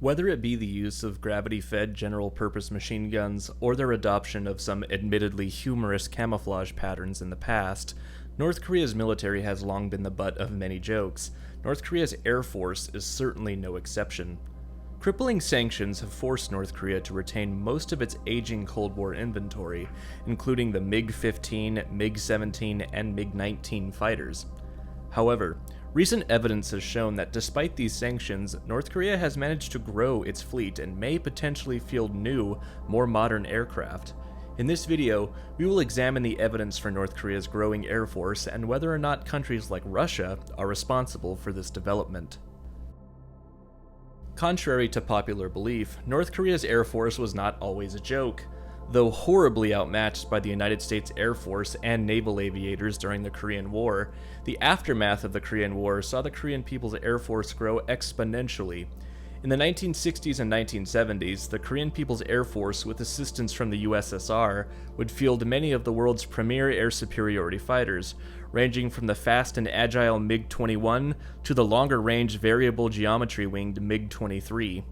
Whether it be the use of gravity-fed general-purpose machine guns or their adoption of some admittedly humorous camouflage patterns in the past, North Korea's military has long been the butt of many jokes. North Korea's Air Force is certainly no exception. Crippling sanctions have forced North Korea to retain most of its aging Cold War inventory, including the MiG-15, MiG-17, and MiG-19 fighters. However, recent evidence has shown that despite these sanctions, North Korea has managed to grow its fleet and may potentially field new, more modern aircraft. In this video, we will examine the evidence for North Korea's growing air force and whether or not countries like Russia are responsible for this development. Contrary to popular belief, North Korea's Air Force was not always a joke. Though horribly outmatched by the United States Air Force and naval aviators during the Korean War, the aftermath of the Korean War saw the Korean People's Air Force grow exponentially. In the 1960s and 1970s, the Korean People's Air Force, with assistance from the USSR, would field many of the world's premier air superiority fighters, ranging from the fast and agile MiG-21 to the longer-range variable geometry-winged MiG-23.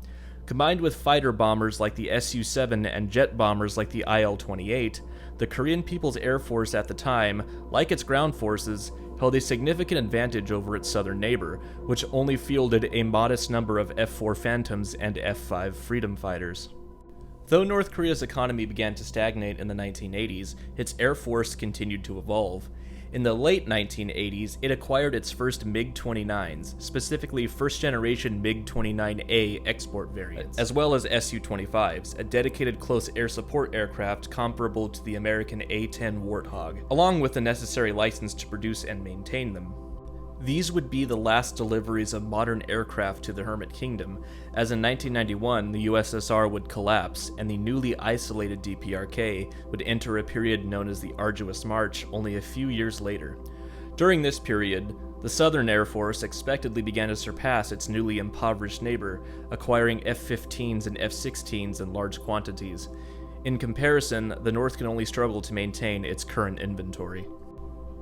Combined with fighter bombers like the Su-7 and jet bombers like the Il-28, the Korean People's Air Force at the time, like its ground forces, held a significant advantage over its southern neighbor, which only fielded a modest number of F-4 Phantoms and F-5 Freedom Fighters. Though North Korea's economy began to stagnate in the 1980s, its air force continued to evolve. In the late 1980s, it acquired its first MiG-29s, specifically first-generation MiG-29A export variants, as well as Su-25s, a dedicated close air support aircraft comparable to the American A-10 Warthog, along with the necessary license to produce and maintain them. These would be the last deliveries of modern aircraft to the Hermit Kingdom, as in 1991 the USSR would collapse and the newly isolated DPRK would enter a period known as the Arduous March only a few years later. During this period, the Southern Air Force expectedly began to surpass its newly impoverished neighbor, acquiring F-15s and F-16s in large quantities. In comparison, the North can only struggle to maintain its current inventory.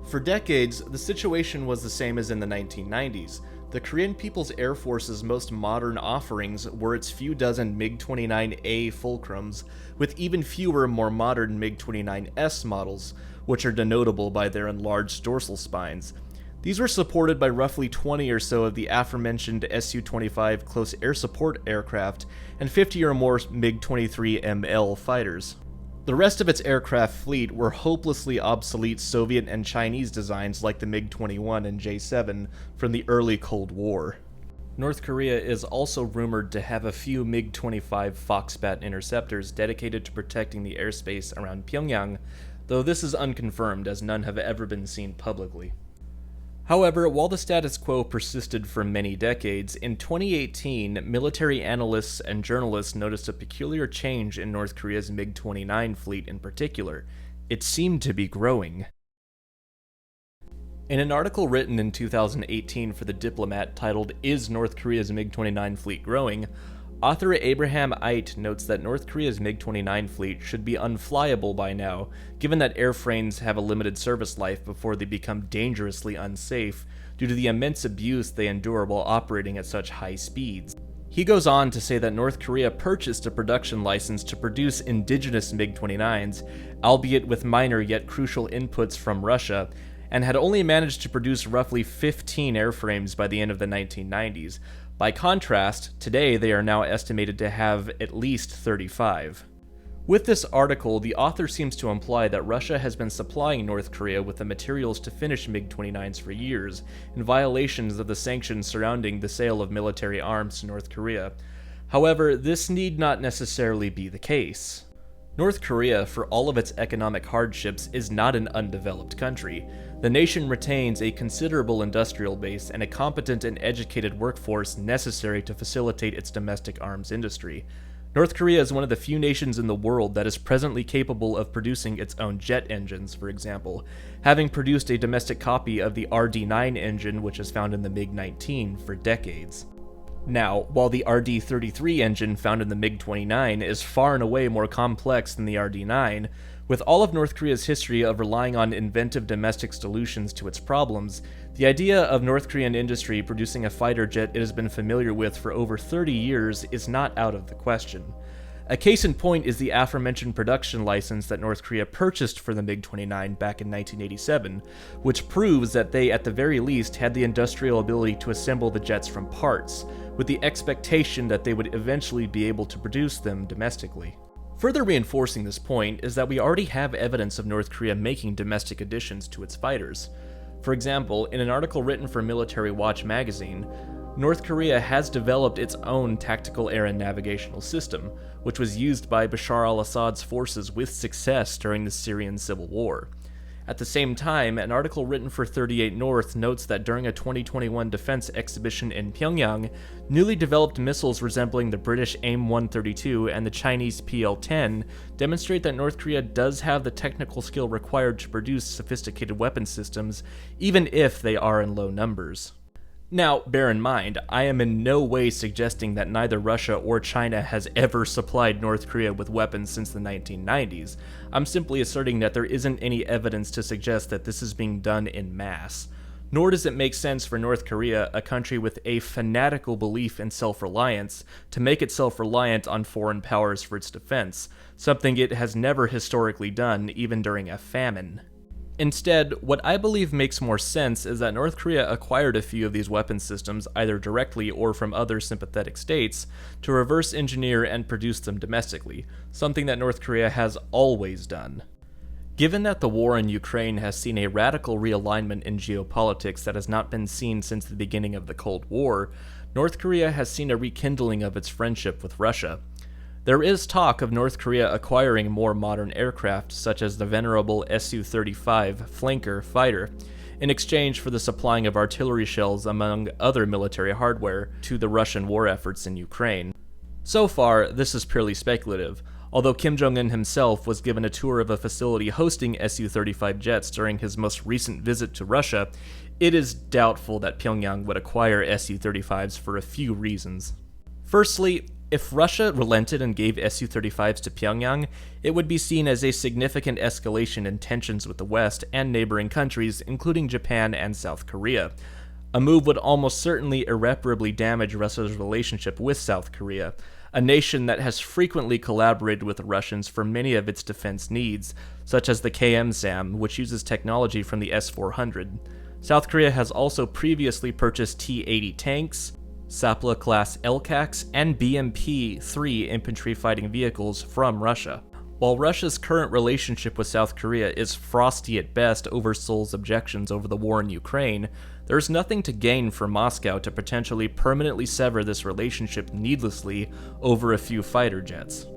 For decades, the situation was the same as in the 1990s. The Korean People's Air Force's most modern offerings were its few dozen MiG-29A Fulcrums, with even fewer more modern MiG-29S models, which are denotable by their enlarged dorsal spines. These were supported by roughly 20 or so of the aforementioned Su-25 close air support aircraft and 50 or more MiG-23ML fighters. The rest of its aircraft fleet were hopelessly obsolete Soviet and Chinese designs like the MiG-21 and J-7 from the early Cold War. North Korea is also rumored to have a few MiG-25 Foxbat interceptors dedicated to protecting the airspace around Pyongyang, though this is unconfirmed as none have ever been seen publicly. However, while the status quo persisted for many decades, in 2018, military analysts and journalists noticed a peculiar change in North Korea's MiG-29 fleet in particular. It seemed to be growing. In an article written in 2018 for The Diplomat titled "Is North Korea's MiG-29 Fleet Growing?", author Abraham Ait notes that North Korea's MiG-29 fleet should be unflyable by now, given that airframes have a limited service life before they become dangerously unsafe due to the immense abuse they endure while operating at such high speeds. He goes on to say that North Korea purchased a production license to produce indigenous MiG-29s, albeit with minor yet crucial inputs from Russia, and had only managed to produce roughly 15 airframes by the end of the 1990s. By contrast, today they are now estimated to have at least 35. With this article, the author seems to imply that Russia has been supplying North Korea with the materials to finish MiG-29s for years, in violations of the sanctions surrounding the sale of military arms to North Korea. However, this need not necessarily be the case. North Korea, for all of its economic hardships, is not an undeveloped country. The nation retains a considerable industrial base and a competent and educated workforce necessary to facilitate its domestic arms industry. North Korea is one of the few nations in the world that is presently capable of producing its own jet engines, for example, having produced a domestic copy of the RD-9 engine, which is found in the MiG-19, for decades. Now, while the RD-33 engine found in the MiG-29 is far and away more complex than the RD-9, with all of North Korea's history of relying on inventive domestic solutions to its problems, The idea of North Korean industry producing a fighter jet it has been familiar with for over 30 years is not out of the question. A case in point is the aforementioned production license that North Korea purchased for the MiG-29 back in 1987, which proves that they at the very least had the industrial ability to assemble the jets from parts, with the expectation that they would eventually be able to produce them domestically. Further reinforcing this point is that we already have evidence of North Korea making domestic additions to its fighters. For example, in an article written for Military Watch magazine, North Korea has developed its own tactical air and navigational system, which was used by Bashar al-Assad's forces with success during the Syrian civil war. At the same time, an article written for 38 North notes that during a 2021 defense exhibition in Pyongyang, newly developed missiles resembling the British AIM-132 and the Chinese PL-10 demonstrate that North Korea does have the technical skill required to produce sophisticated weapon systems, even if they are in low numbers. Now, bear in mind, I am in no way suggesting that neither Russia or China has ever supplied North Korea with weapons since the 1990s. I'm simply asserting that there isn't any evidence to suggest that this is being done en masse. Nor does it make sense for North Korea, a country with a fanatical belief in self-reliance, to make itself reliant on foreign powers for its defense, something it has never historically done, even during a famine. Instead, what I believe makes more sense is that North Korea acquired a few of these weapon systems either directly or from other sympathetic states to reverse engineer and produce them domestically, something that North Korea has always done. Given that the war in Ukraine has seen a radical realignment in geopolitics that has not been seen since the beginning of the Cold War, North Korea has seen a rekindling of its friendship with Russia. There is talk of North Korea acquiring more modern aircraft, such as the venerable Su-35 flanker fighter, in exchange for the supplying of artillery shells among other military hardware to the Russian war efforts in Ukraine. So far, this is purely speculative, although Kim Jong-un himself was given a tour of a facility hosting Su-35 jets during his most recent visit to Russia. It is doubtful that Pyongyang would acquire Su-35s for a few reasons. Firstly, if Russia relented and gave Su-35s to Pyongyang, it would be seen as a significant escalation in tensions with the West and neighboring countries, including Japan and South Korea. A move would almost certainly irreparably damage Russia's relationship with South Korea, a nation that has frequently collaborated with the Russians for many of its defense needs, such as the KM-SAM, which uses technology from the S-400. South Korea has also previously purchased T-80 tanks, Sapla-class LCACs, and BMP-3 infantry fighting vehicles from Russia. While Russia's current relationship with South Korea is frosty at best over Seoul's objections over the war in Ukraine, there's nothing to gain for Moscow to potentially permanently sever this relationship needlessly over a few fighter jets.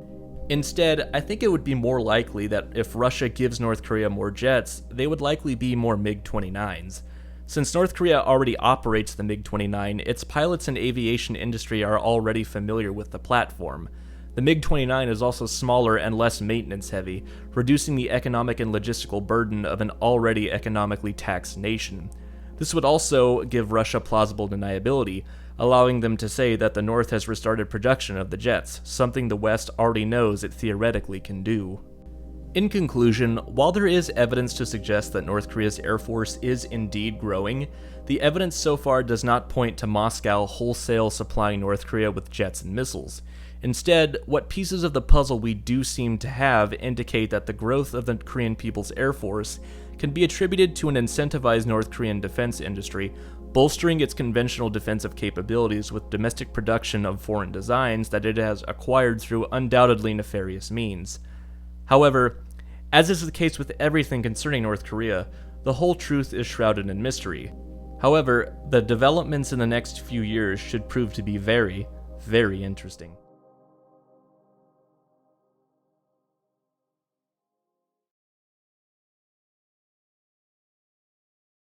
Instead, I think it would be more likely that if Russia gives North Korea more jets, they would likely be more MiG-29s. Since North Korea already operates the MiG-29, its pilots and aviation industry are already familiar with the platform. The MiG-29 is also smaller and less maintenance-heavy, reducing the economic and logistical burden of an already economically taxed nation. This would also give Russia plausible deniability, allowing them to say that the North has restarted production of the jets, something the West already knows it theoretically can do. In conclusion, while there is evidence to suggest that North Korea's Air Force is indeed growing, the evidence so far does not point to Moscow wholesale supplying North Korea with jets and missiles. Instead, what pieces of the puzzle we do seem to have indicate that the growth of the Korean People's Air Force can be attributed to an incentivized North Korean defense industry, bolstering its conventional defensive capabilities with domestic production of foreign designs that it has acquired through undoubtedly nefarious means. However, as is the case with everything concerning North Korea, the whole truth is shrouded in mystery. However, the developments in the next few years should prove to be very, very interesting.